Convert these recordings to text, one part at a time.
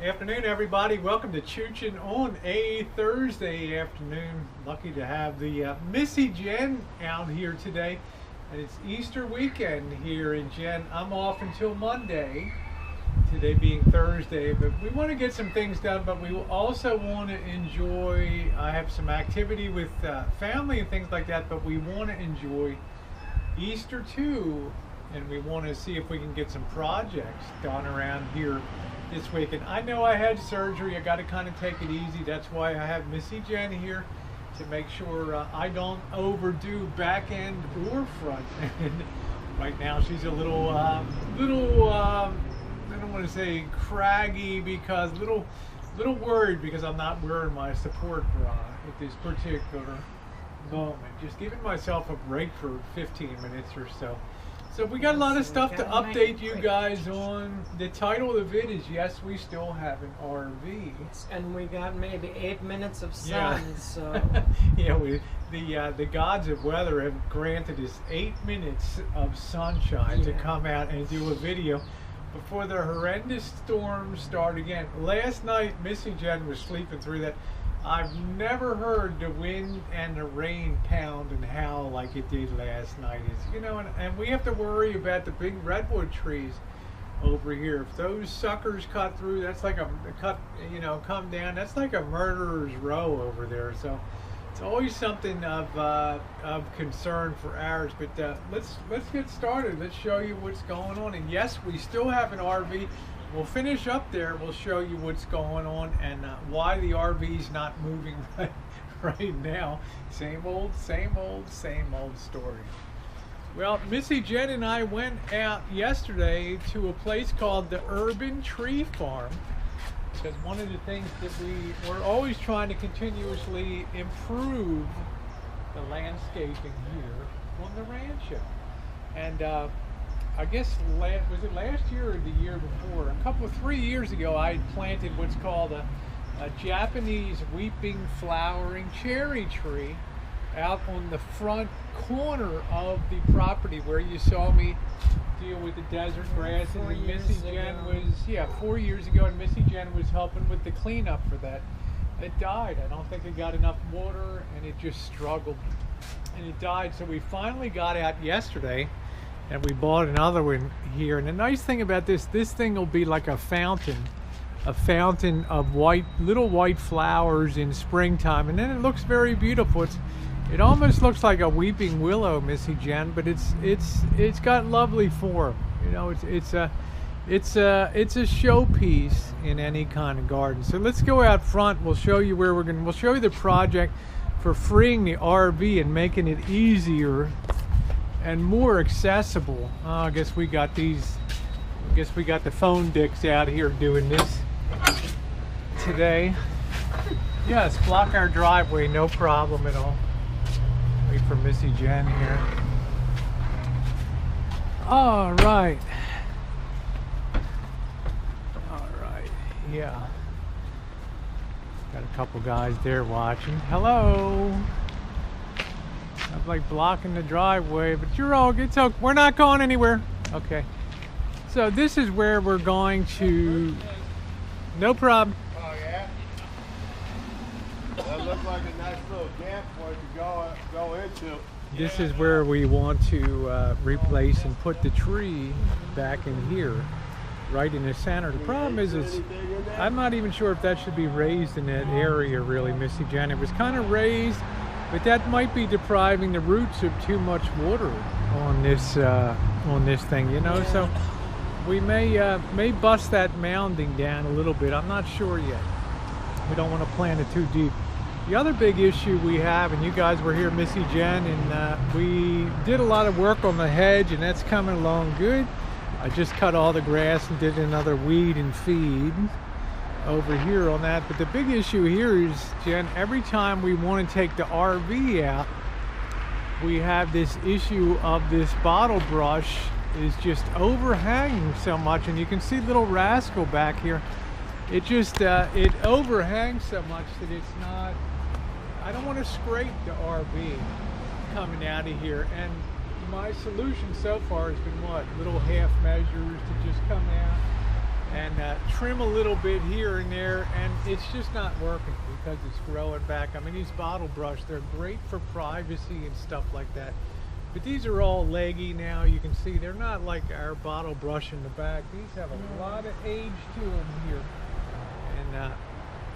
Afternoon, everybody. Welcome to Choochin on a Thursday afternoon. Lucky to have the Missy Jen out here today. And it's Easter weekend here in Jen. I'm off until Monday, today being Thursday. But we want to get some things done, but we also want to enjoy, I have some activity with family and things like that, but we want to enjoy Easter too. And we want to see if we can get some projects done around here this weekend. I know I had surgery. I got to kind of take it easy. That's why I have Missy Jen here to make sure I don't overdo back end or front end. Right now she's a little, I don't want to say craggy, because little worried because I'm not wearing my support bra at this particular moment. Just giving myself a break for 15 minutes or so. So we got a lot of stuff to update you guys on. The title of the vid is Yes, We Still Have an RV. And we got maybe 8 minutes of sun, yeah. So... yeah, the gods of weather have granted us 8 minutes of sunshine to come out and do a video before the horrendous storms start again. Last night, Missy Jen was sleeping through that. I've never heard the wind and the rain pound and howl like it did last night. It's, and we have to worry about the big redwood trees over here. If those suckers cut through, that's like come down. That's like a murderer's row over there. So it's always something of concern for ours. But let's get started. Let's show you what's going on. And yes, we still have an RV. We'll finish up there. We'll show you what's going on and why the RV's not moving right now. Same old story. Well, Missy Jen and I went out yesterday to a place called the Urban Tree Farm, because one of the things that we're always trying to continuously improve the landscaping here on the rancho. And I guess, was it last year or the year before? 3 years ago, I had planted what's called a Japanese weeping flowering cherry tree out on the front corner of the property where you saw me deal with the desert grass. And Missy Jen was, 4 years ago, and Missy Jen was helping with the cleanup for that. It died. I don't think it got enough water, and it just struggled. And it died, so we finally got out yesterday. And we bought another one here. And the nice thing about this thing will be like a fountain of little white flowers in springtime. And then it looks very beautiful. It almost looks like a weeping willow, Missy Jen, but it's got lovely form. It's a showpiece in any kind of garden. So let's go out front. We'll show you we'll show you the project for freeing the RV and making it easier and more accessible. I guess we got the phone dicks out here doing this today. Yes, block our driveway, no problem at all. Wait for Missy Jen here. All right, yeah. Got a couple guys there watching. Hello. I'm like blocking the driveway, but you're all good. So we're not going anywhere. Okay. So this is where we're going to. No problem. Oh yeah. That looks like a nice little gap for it to go into. This is where we want to replace and put the tree back in here, right in the center. The problem is, I'm not even sure if that should be raised in that area, really, Missy Jen. It was kind of raised. But that might be depriving the roots of too much water on this thing, So we may bust that mounding down a little bit. I'm not sure yet. We don't want to plant it too deep. The other big issue we have, and you guys were here, Missy Jen, and we did a lot of work on the hedge, and that's coming along good. I just cut all the grass and did another weed and feed over here on that. But the big issue here is, Jen, every time we want to take the RV out, we have this issue of this bottle brush is just overhanging so much. And you can see little rascal back here. It just it overhangs so much that it's not, I don't want to scrape the RV coming out of here. And my solution so far has been what? Little half measures to just come out and trim a little bit here and there, and it's just not working because it's growing back. I mean, these bottle brush, they're great for privacy and stuff like that. But these are all leggy now. You can see they're not like our bottle brush in the back. These have a lot of age to them here. And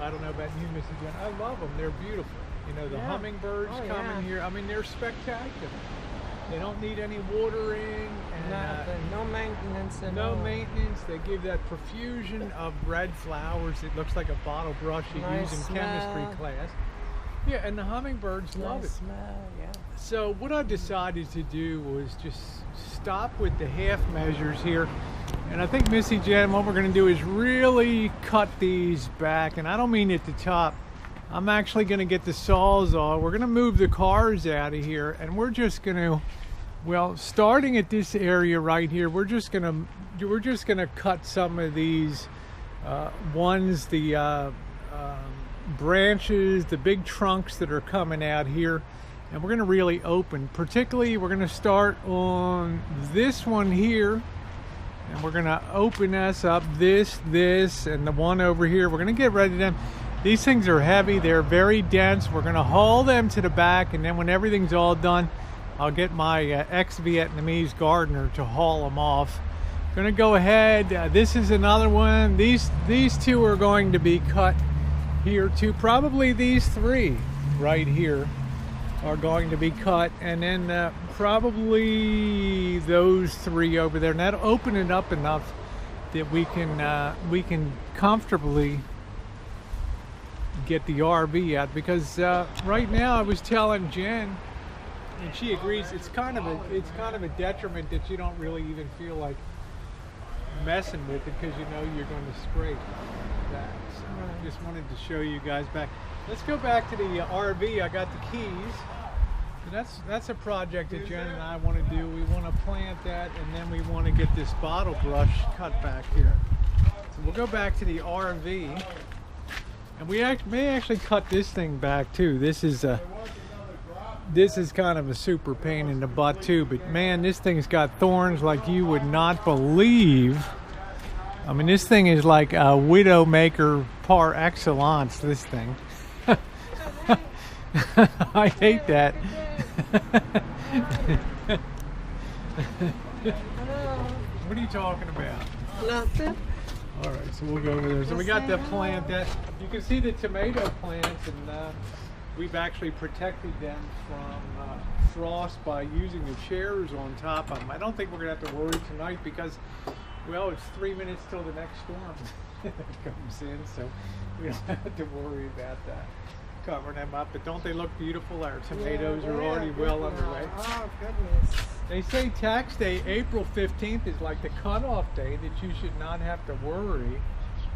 I don't know about you, Mrs. Jen. I love them. They're beautiful. You know, the hummingbirds come in here. I mean, they're spectacular. They don't need any watering. And, no maintenance at no all. maintenance. They give that profusion of red flowers. It looks like a bottle brush you use in chemistry class. Yeah, and the hummingbirds love it. Smell, yeah. So what I decided to do was just stop with the half measures here. And I think, Missy Jen, what we're going to do is really cut these back. And I don't mean at the top. I'm actually going to get the sawzall. We're going to move the cars out of here. And we're just going to, well, starting at this area right here, we're just going to cut some of these branches, the big trunks that are coming out here, and we're going to really open. Particularly, we're going to start on this one here, and we're going to open us up this, and the one over here. We're going to get rid of them. These things are heavy. They're very dense. We're going to haul them to the back, and then when everything's all done, I'll get my ex-Vietnamese gardener to haul them off. Going to go ahead. This is another one. These two are going to be cut here too. Probably these three right here are going to be cut, and then probably those three over there. And that'll open it up enough that we can comfortably get the RV out, because right now I was telling Jen, and she agrees, it's kind of a detriment that you don't really even feel like messing with it because you know you're going to scrape that. So I just wanted to show you guys back. Let's go back to the RV. I got the keys. And that's a project that Jen and I want to do. We want to plant that, and then we want to get this bottle brush cut back here. So we'll go back to the RV, and we may actually cut this thing back too. This is kind of a super pain in the butt too, but man, this thing's got thorns like you would not believe. I mean, this thing is like a widow maker par excellence, this thing. I hate that. What are you talking about? Nothing. All right, so we'll go over there. So we got the plant that you can see the tomato plants, and we've actually protected them from frost by using the chairs on top of them. I don't think we're gonna have to worry tonight because, well, it's 3 minutes till the next storm comes in, so we don't have to worry about that. Covering them up, but don't they look beautiful? Our tomatoes are already well underway. Oh, goodness. They say tax day, April 15th, is like the cutoff day that you should not have to worry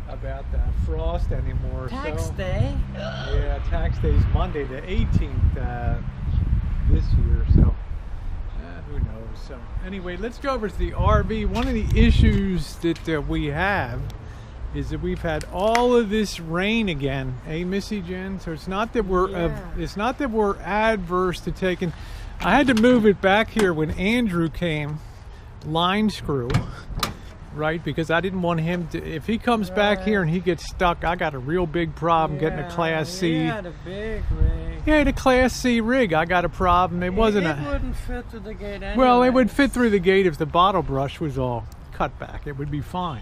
about the frost anymore. Tax day? Yeah, tax day is Monday the 18th this year, so who knows. So anyway, let's go over to the RV. One of the issues that we have is that we've had all of this rain again, Missy Jen? So it's not that we're adverse to taking. I had to move it back here when Andrew came, line screw, right? Because I didn't want him to. If he comes back here and he gets stuck, I got a real big problem getting a Class C. He had a big rig. He had a Class C rig. I got a problem. It wasn't It wouldn't fit through the gate anyway. Well, it would fit through the gate if the bottle brush was all cut back. It would be fine.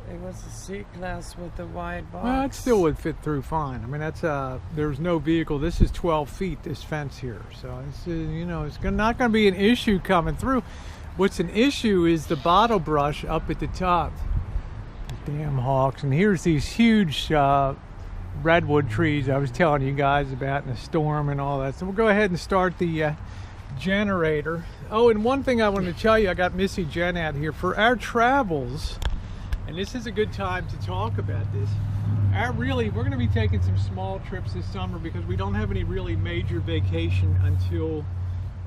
It was a C-Class with the wide box. Well, it still would fit through fine. I mean, that's there's no vehicle. This is 12 feet, this fence here. So, it's, it's not going to be an issue coming through. What's an issue is the bottle brush up at the top. Damn hawks. And here's these huge redwood trees I was telling you guys about in the storm and all that. So we'll go ahead and start the generator. Oh, and one thing I wanted to tell you, I got Missy Jen out here. For our travels, and this is a good time to talk about this. We're going to be taking some small trips this summer because we don't have any really major vacation until,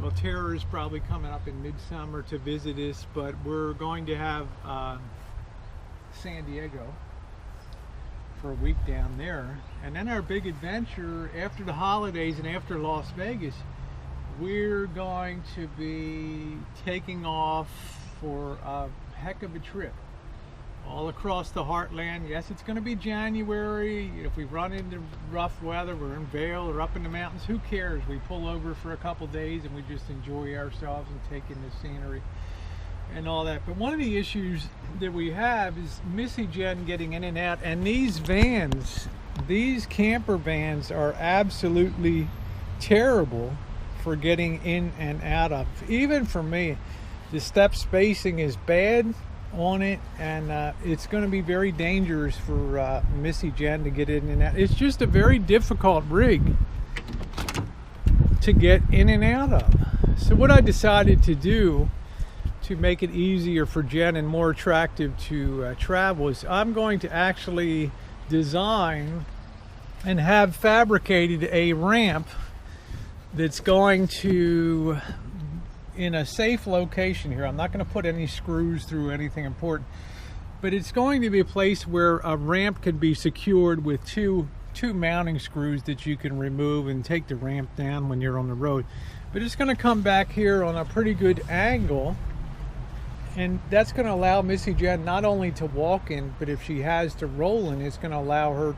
well, Tara is probably coming up in midsummer to visit us, but we're going to have San Diego for a week down there. And then our big adventure after the holidays and after Las Vegas, we're going to be taking off for a heck of a trip all across the heartland. Yes, it's going to be January. If we run into rough weather, we're in Vail or up in the mountains, who cares? We pull over for a couple days and we just enjoy ourselves and take in the scenery and all that. But one of the issues that we have is Missy Jen getting in and out, and these vans, these camper vans, are absolutely terrible for getting in and out of. Even for me, the step spacing is bad on it, and it's going to be very dangerous for Missy Jen to get in and out. It's just a very difficult rig to get in and out of. So what I decided to do to make it easier for Jen and more attractive to travel is I'm going to actually design and have fabricated a ramp that's going to, in a safe location here. I'm not going to put any screws through anything important, but it's going to be a place where a ramp can be secured with two mounting screws that you can remove and take the ramp down when you're on the road. But it's going to come back here on a pretty good angle, and that's going to allow Missy Jen not only to walk in, but if she has to roll in, it's going to allow her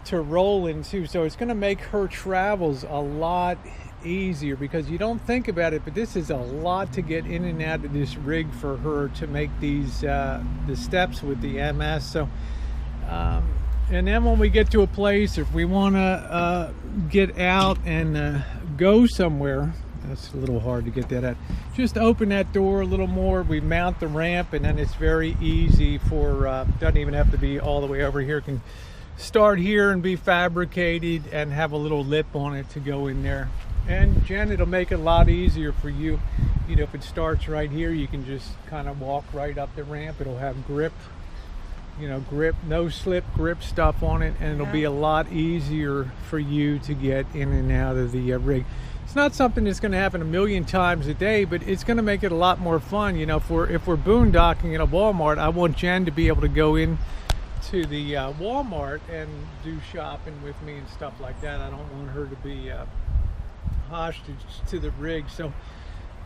to roll in too. So it's going to make her travels a lot easier, because you don't think about it, but this is a lot to get in and out of this rig for her to make these the steps with the MS. So and then when we get to a place, if we want to get out and go somewhere, that's a little hard to get that at, just open that door a little more, we mount the ramp, and then it's very easy for doesn't even have to be all the way over here. It can start here and be fabricated and have a little lip on it to go in there. And Jen, it'll make it a lot easier for you. You know, if it starts right here, you can just kind of walk right up the ramp. It'll have grip, you know, grip, no slip grip stuff on it, and it'll be a lot easier for you to get in and out of the rig. It's not something that's going to happen a million times a day, but it's going to make it a lot more fun. You know, if we're boondocking at a Walmart, I want Jen to be able to go in to the Walmart and do shopping with me and stuff like that. I don't want her to be hostage to the rig. So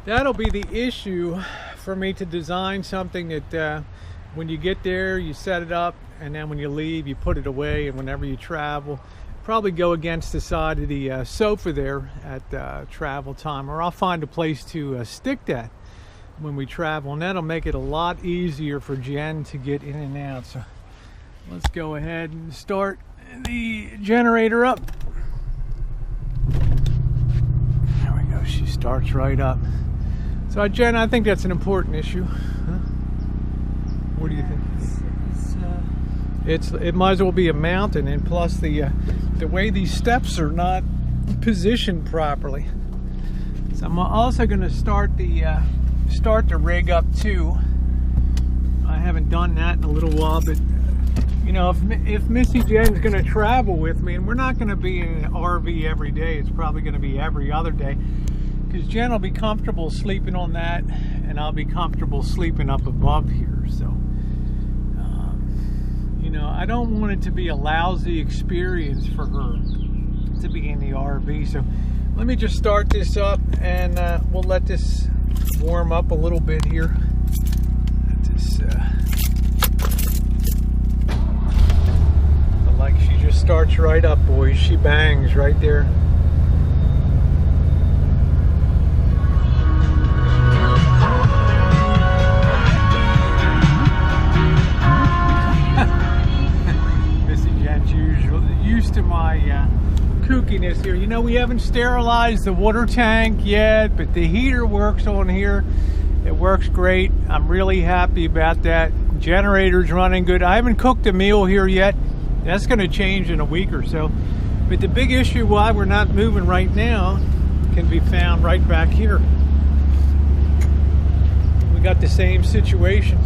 that'll be the issue for me, to design something that when you get there, you set it up, and then when you leave, you put it away, and whenever you travel, probably go against the side of the sofa there at travel time, or I'll find a place to stick that when we travel, and that'll make it a lot easier for Jen to get in and out. So let's go ahead and start the generator up. There we go, she starts right up. So Jen, I think that's an important issue. Huh? What do you think? It might as well be a mountain, and plus the way these steps are not positioned properly. So I'm also going to start the rig up too. I haven't done that in a little while, but you know, if Missy Jen's going to travel with me, and we're not going to be in an RV every day, it's probably going to be every other day, because Jen will be comfortable sleeping on that, and I'll be comfortable sleeping up above here. So you know, I don't want it to be a lousy experience for her to be in the RV. So let me just start this up, and we'll let this warm up a little bit here. Like, she just starts right up, boys. She bangs right there. Used to my kookiness here. You know, we haven't sterilized the water tank yet, but the heater works on here. It works great. I'm really happy about that. Generator's running good. I haven't cooked a meal here yet. That's going to change in a week or so. But the big issue why we're not moving right now can be found right back here. We got the same situation.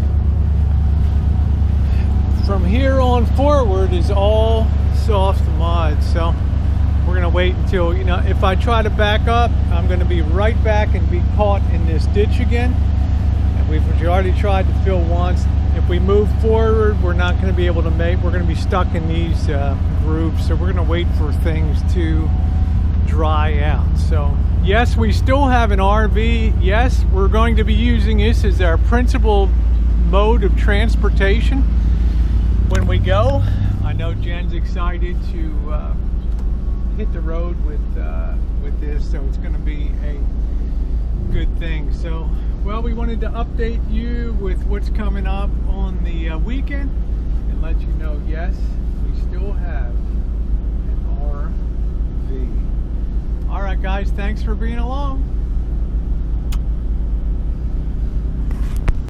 From here on forward is all soft mud, so we're gonna wait until, you know, if I try to back up, I'm gonna be right back and be caught in this ditch again. And we've already tried to fill once. If we move forward, we're not going to be able to we're going to be stuck in these grooves, so we're going to wait for things to dry out. So yes, we still have an RV. Yes, we're going to be using this as our principal mode of transportation when we go. I know Jen's excited to hit the road with this, so it's going to be a good thing. So, well, we wanted to update you with what's coming up on the weekend and let you know, yes, we still have an RV. All right, guys, thanks for being along.